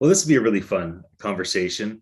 Well, this will be a really fun conversation.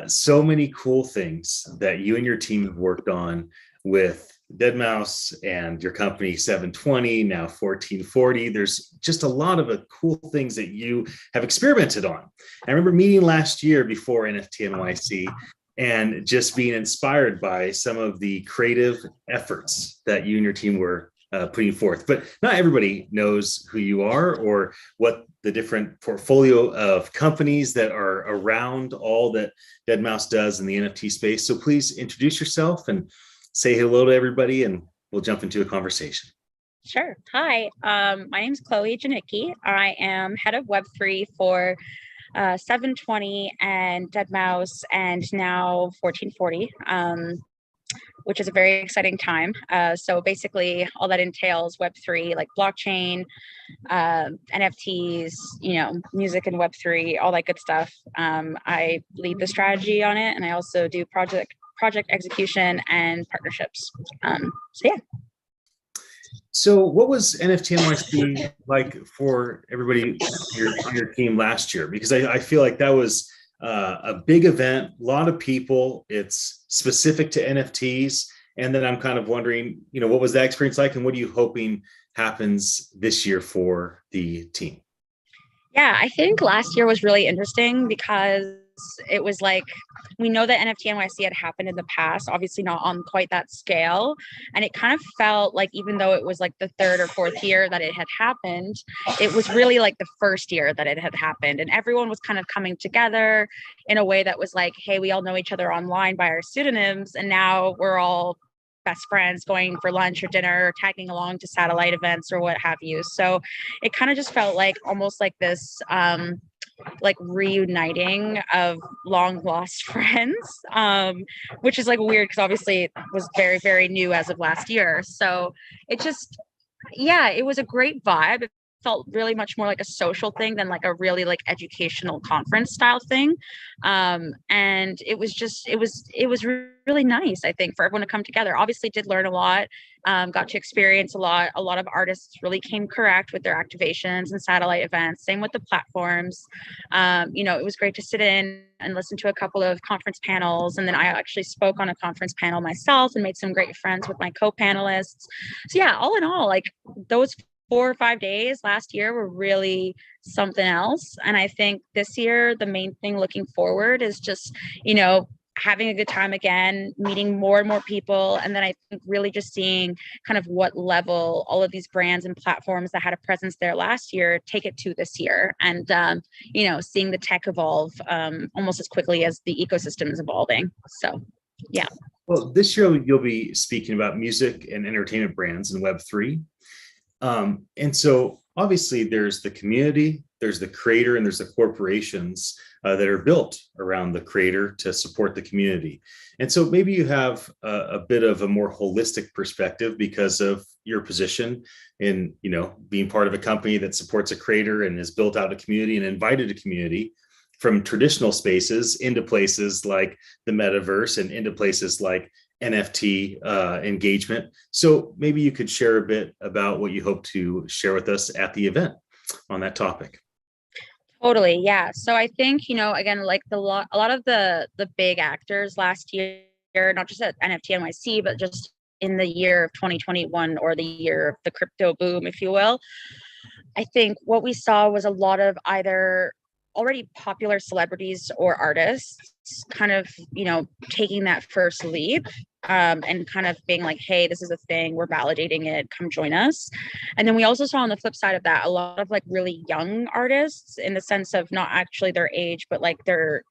So many cool things that you and your team have worked on with Deadmau5 and your company 720, now 1440. There's just a lot of cool things that you have experimented on. I remember meeting last year before NFT.NYC and just being inspired by some of the creative efforts that you and your team were putting forth. But not everybody knows who you are or what the different portfolio of companies that are around all that Deadmau5 does in the NFT space. So please introduce yourself and say hello to everybody, and we'll jump into a conversation. Sure. Hi, my name is Chloe Janicki. I am head of Web3 for 720 and Deadmau5 and now 1440. Which is a very exciting time. So basically all that entails Web3, like blockchain, NFTs, music and Web3, all that good stuff. I lead the strategy on it, and I also do project execution and partnerships. Yeah. So what was NFT.NYC like for everybody on your team last year? Because I feel like that was a big event, a lot of people. It's specific to NFTs. And then I'm kind of wondering, what was that experience like, and what are you hoping happens this year for the team? Yeah, I think last year was really interesting because it was like, we know that NFT.NYC had happened in the past, obviously not on quite that scale. And it kind of felt like, even though it was like the third or fourth year that it had happened, it was really like the first year that it had happened. And everyone was kind of coming together in a way that was like, hey, we all know each other online by our pseudonyms. And now we're all best friends going for lunch or dinner or tagging along to satellite events or what have you. So it kind of just felt like almost like this like reuniting of long lost friends, which is like weird because obviously it was very, very new as of last year. So it just, yeah, it was a great vibe. It felt really much more like a social thing than like a really like educational conference style thing. And it was really nice, I think, for everyone to come together. Obviously did learn a lot, got to experience a lot of artists really came correct with their activations and satellite events, same with the platforms. It was great to sit in and listen to a couple of conference panels, and then I actually spoke on a conference panel myself and made some great friends with my co-panelists. So yeah, all in all, like those 4 or 5 days last year were really something else. And I think this year, the main thing looking forward is just, having a good time again, meeting more and more people. And then I think really just seeing kind of what level all of these brands and platforms that had a presence there last year take it to this year. And, seeing the tech evolve almost as quickly as the ecosystem is evolving. So, yeah. Well, this year you'll be speaking about music and entertainment brands in Web3. And so obviously there's the community, there's the creator, and there's the corporations that are built around the creator to support the community. And so maybe you have a bit of a more holistic perspective because of your position in, being part of a company that supports a creator and has built out a community and invited a community from traditional spaces into places like the metaverse and into places like NFT engagement. So maybe you could share a bit about what you hope to share with us at the event on that topic. Totally. Yeah. So I think, again, like a lot of the big actors last year, not just at NFT.NYC, but just in the year of 2021 or the year of the crypto boom, if you will, I think what we saw was a lot of either already popular celebrities or artists kind of, taking that first leap and kind of being like, hey, this is a thing, we're validating it, come join us. And then we also saw on the flip side of that, a lot of like really young artists in the sense of not actually their age, but like their,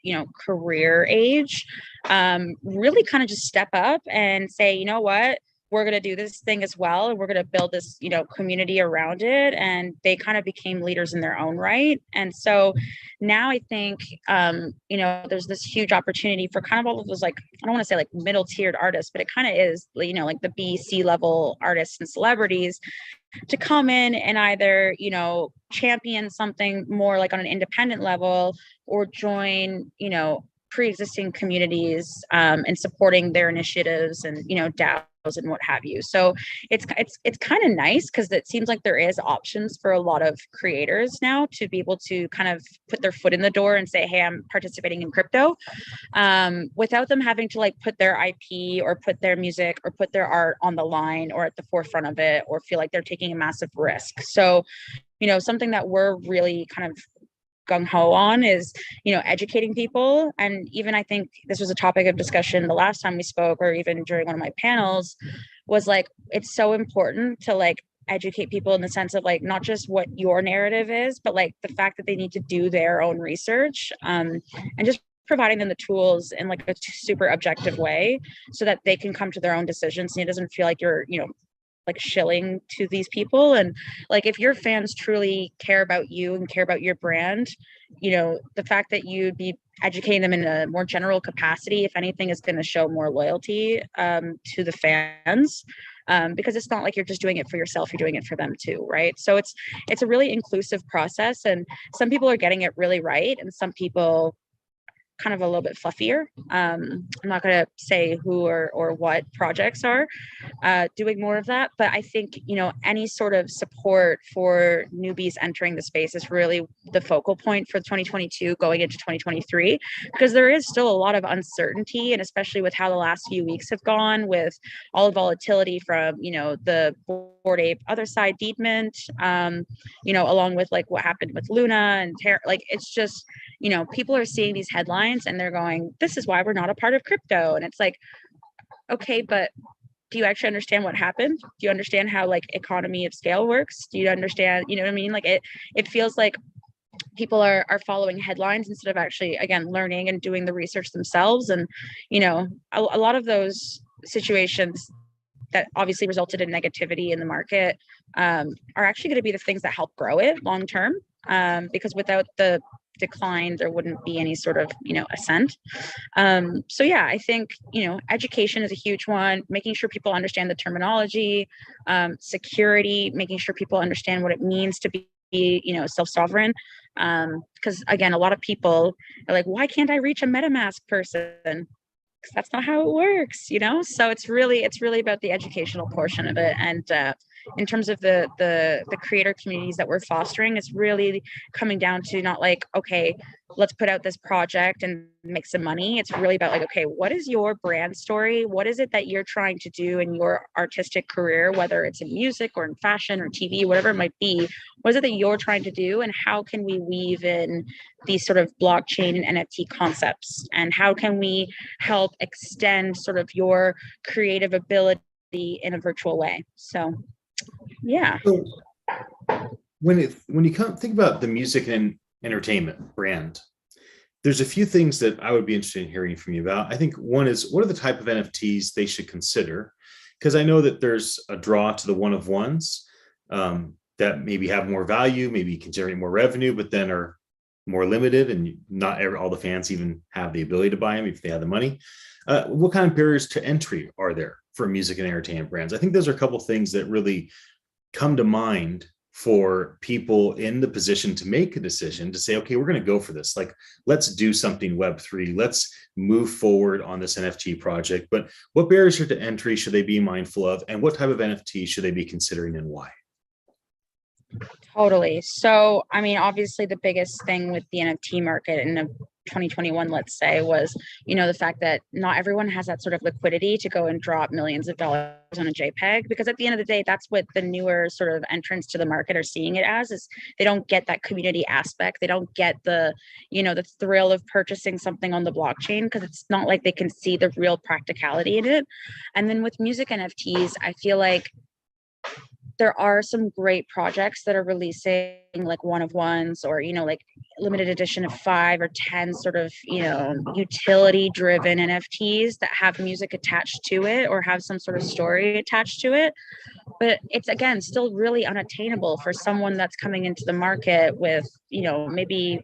career age, really kind of just step up and say, you know what, we're going to do this thing as well, and we're going to build this community around it. And they kind of became leaders in their own right. And so now I think there's this huge opportunity for kind of all of those, like, I don't want to say like middle tiered artists, but it kind of is, like the B-C level artists and celebrities to come in and either champion something more like on an independent level, or join pre-existing communities and supporting their initiatives and DAOs and what have you. So it's kind of nice because it seems like there is options for a lot of creators now to be able to kind of put their foot in the door and say, hey, I'm participating in crypto, without them having to like put their IP or put their music or put their art on the line or at the forefront of it, or feel like they're taking a massive risk. So, something that we're really kind of gung-ho on is, educating people. And even I think this was a topic of discussion the last time we spoke, or even during one of my panels, was like, it's so important to like educate people in the sense of like not just what your narrative is, but like the fact that they need to do their own research, and just providing them the tools in like a super objective way so that they can come to their own decisions, and it doesn't feel like you're like shilling to these people. And like if your fans truly care about you and care about your brand, the fact that you'd be educating them in a more general capacity, if anything, is going to show more loyalty to the fans, because it's not like you're just doing it for yourself, you're doing it for them too, right? So it's a really inclusive process, and some people are getting it really right, and some people kind of a little bit fluffier. I'm not going to say who or what projects are doing more of that, but I think any sort of support for newbies entering the space is really the focal point for 2022 going into 2023, because there is still a lot of uncertainty, and especially with how the last few weeks have gone, with all the volatility from the Bored Ape other side deedment, along with like what happened with Luna and like it's just people are seeing these headlines and they're going, this is why we're not a part of crypto. And it's like, okay, but do you actually understand what happened? Do you understand how like economy of scale works? Do you understand, what I mean? Like it feels like people are following headlines instead of actually, again, learning and doing the research themselves. And, a lot of those situations that obviously resulted in negativity in the market are actually going to be the things that help grow it long term, because without the decline, there wouldn't be any sort of ascent. So yeah, I think education is a huge one, making sure people understand the terminology, security, making sure people understand what it means to be self-sovereign, because again, a lot of people are like, why can't I reach a MetaMask person? That's not how it works, so it's really about the educational portion of it. And in terms of the creator communities that we're fostering, it's really coming down to not like, okay, let's put out this project and make some money. It's really about like, okay, what is your brand story? What is it that you're trying to do in your artistic career, whether it's in music or in fashion or TV, whatever it might be? What is it that you're trying to do, and how can we weave in these sort of blockchain and NFT concepts, and how can we help extend sort of your creative ability in a virtual way? So yeah. So when you think about the music and entertainment brand, there's a few things that I would be interested in hearing from you about. I think one is, what are the type of NFTs they should consider? Because I know that there's a draw to the one of ones that maybe have more value, maybe can generate more revenue, but then are more limited, and not all the fans even have the ability to buy them if they have the money. What kind of barriers to entry are there for music and entertainment brands? I think those are a couple of things that really come to mind for people in the position to make a decision to say, okay, we're going to go for this. Like, let's do something Web3. Let's move forward on this NFT project. But what barriers to entry should they be mindful of? And what type of NFT should they be considering, and why? Totally. So, I mean, obviously the biggest thing with the NFT market in 2021, let's say, was, the fact that not everyone has that sort of liquidity to go and drop millions of dollars on a JPEG, because at the end of the day, that's what the newer sort of entrants to the market are seeing it as, is they don't get that community aspect. They don't get the thrill of purchasing something on the blockchain, because it's not like they can see the real practicality in it. And then with music NFTs, I feel like there are some great projects that are releasing like one of ones, or like limited edition of 5 or 10 sort of utility driven NFTs that have music attached to it or have some sort of story attached to it. But it's, again, still really unattainable for someone that's coming into the market with maybe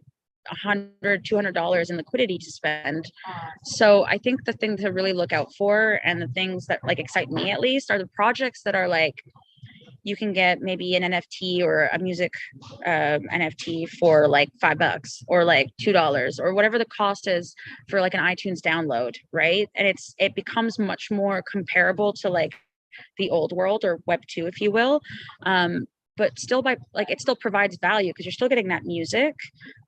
$100-$200 in liquidity to spend. So I think the thing to really look out for, and the things that like excite me at least, are the projects that are like, you can get maybe an NFT or a music NFT for like $5 or like $2 or whatever the cost is for like an iTunes download, right? And it becomes much more comparable to like the old world or web 2, if you will. But still by like it still provides value because you're still getting that music.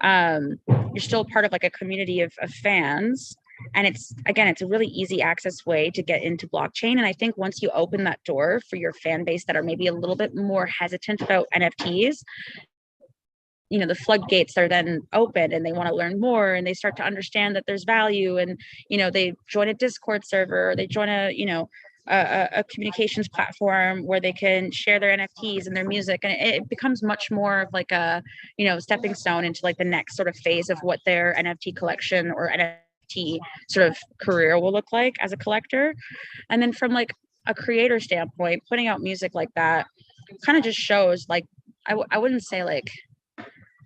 You're still part of like a community of fans. And it's again, it's a really easy access way to get into blockchain. And I think once you open that door for your fan base that are maybe a little bit more hesitant about NFTs, the floodgates are then open and they want to learn more and they start to understand that there's value, and they join a Discord server, or they join a communications platform where they can share their NFTs and their music, and it becomes much more of like a stepping stone into like the next sort of phase of what their NFT collection or NFT sort of career will look like as a collector. And then from like a creator standpoint, putting out music like that kind of just shows like I wouldn't say like,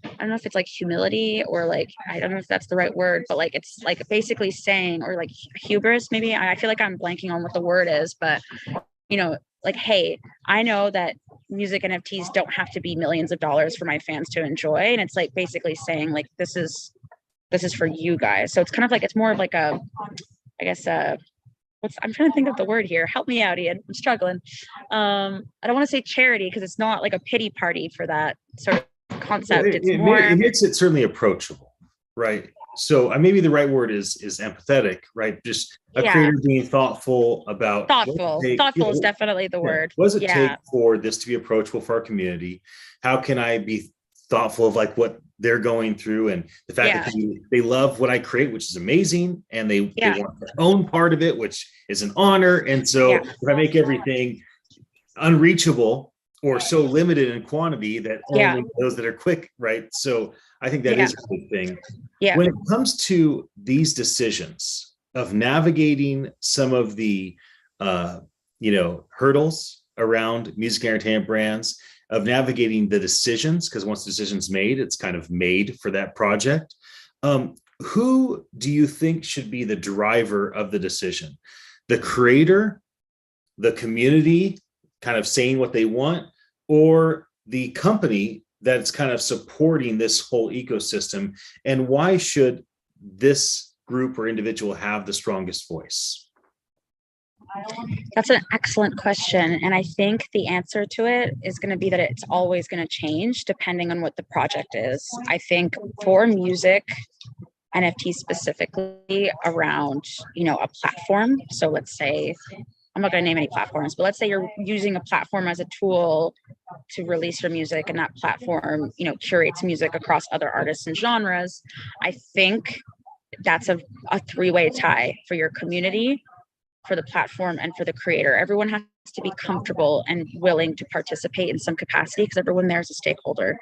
I don't know if it's like humility or like, I don't know if that's the right word, but like, it's like basically saying, or like hubris, maybe. I feel like I'm blanking on what the word is, but like, hey, I know that music NFTs don't have to be millions of dollars for my fans to enjoy. And it's like basically saying like, this is for you guys. So it's kind of like, it's more of like a, I guess, I'm trying to think of the word here. Help me out, Ian. I'm struggling. I don't want to say charity because it's not like a pity party for that sort of concept. It makes it certainly approachable, right? So maybe the right word is empathetic, right? Just a creator being thoughtful about thoughtful is definitely the word. What does it take for this to be approachable for our community? How can I be thoughtful of like what they're going through, and the fact that they love what I create, which is amazing, and they want their own part of it, which is an honor. And so if I make everything unreachable or so limited in quantity that only those that are quick, right? So I think that is a good thing. When it comes to these decisions of navigating some of the hurdles around music and entertainment brands, of navigating the decisions, because once the decision's made, it's kind of made for that project. Who do you think should be the driver of the decision? The creator, the community kind of saying what they want, or the company that's kind of supporting this whole ecosystem? And why should this group or individual have the strongest voice? That's an excellent question. And I think the answer to it is going to be that it's always going to change depending on what the project is. I think for music, NFT specifically around, a platform. So let's say, I'm not going to name any platforms, but let's say you're using a platform as a tool to release your music, and that platform, curates music across other artists and genres. I think that's a three-way tie for your community, for the platform, and for the creator. Everyone has to be comfortable and willing to participate in some capacity because everyone there is a stakeholder.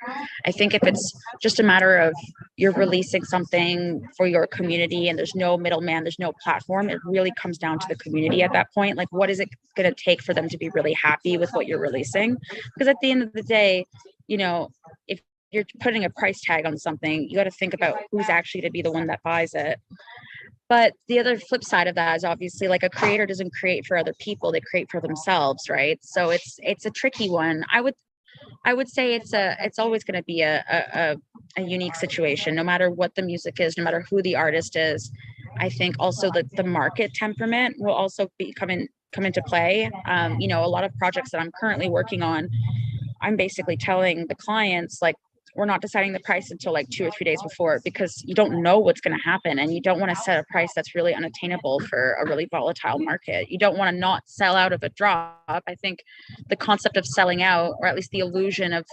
I think if it's just a matter of you're releasing something for your community and there's no middleman, there's no platform, it really comes down to the community at that point. Like, what is it going to take for them to be really happy with what you're releasing? Because at the end of the day, if you're putting a price tag on something, you got to think about who's actually going to be the one that buys it. But the other flip side of that is obviously like a creator doesn't create for other people, they create for themselves, right? So it's a tricky one. I would say it's always going to be a unique situation, no matter what the music is, no matter who the artist is. I think also that the market temperament will also come into play. A lot of projects that I'm currently working on, I'm basically telling the clients like, we're not deciding the price until like 2 or 3 days before, because you don't know what's going to happen, and you don't want to set a price that's really unattainable for a really volatile market. You don't want to not sell out of a drop. I think the concept of selling out, or at least the illusion of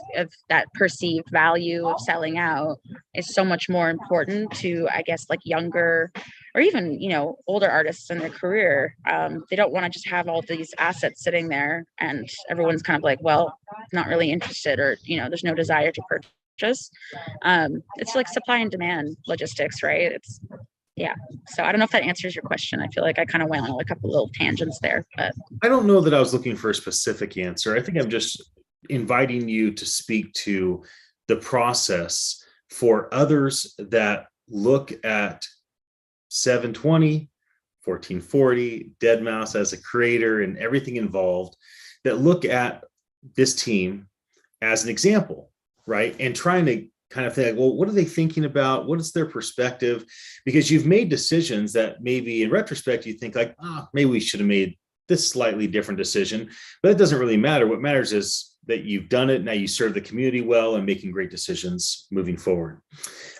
that perceived value of selling out, is so much more important to, I guess, like younger or even, older artists in their career. They don't want to just have all these assets sitting there and everyone's kind of like, well, not really interested, or, there's no desire to purchase. It's like supply and demand logistics, right? So I don't know if that answers your question. I feel like I kind of went on a couple little tangents there, but I don't know that I was looking for a specific answer. I think I'm just inviting you to speak to the process for others that look at 720, 14forty, deadmau5 as a creator and everything involved, that look at this team as an example, right? And trying to kind of think, well, what are they thinking about? What is their perspective? Because you've made decisions that maybe in retrospect, you think like, maybe we should have made this slightly different decision, but it doesn't really matter. What matters is that you've done it. Now you serve the community well and making great decisions moving forward.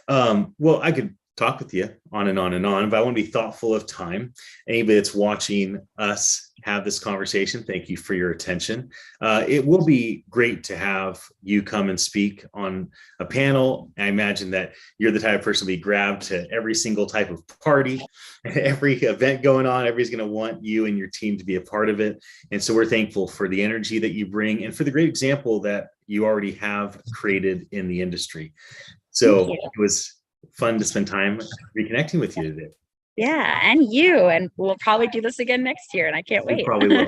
Well, I could talk with you on and on and on, but I want to be thoughtful of time. Anybody that's watching us have this conversation, thank you for your attention. It will be great to have you come and speak on a panel. I imagine that you're the type of person to be grabbed to every single type of party, every event going on. Everybody's going to want you and your team to be a part of it. And so we're thankful for the energy that you bring and for the great example that you already have created in the industry. So it was fun to spend time reconnecting with you today. Yeah, and you. And we'll probably do this again next year, and I can't wait. We probably will.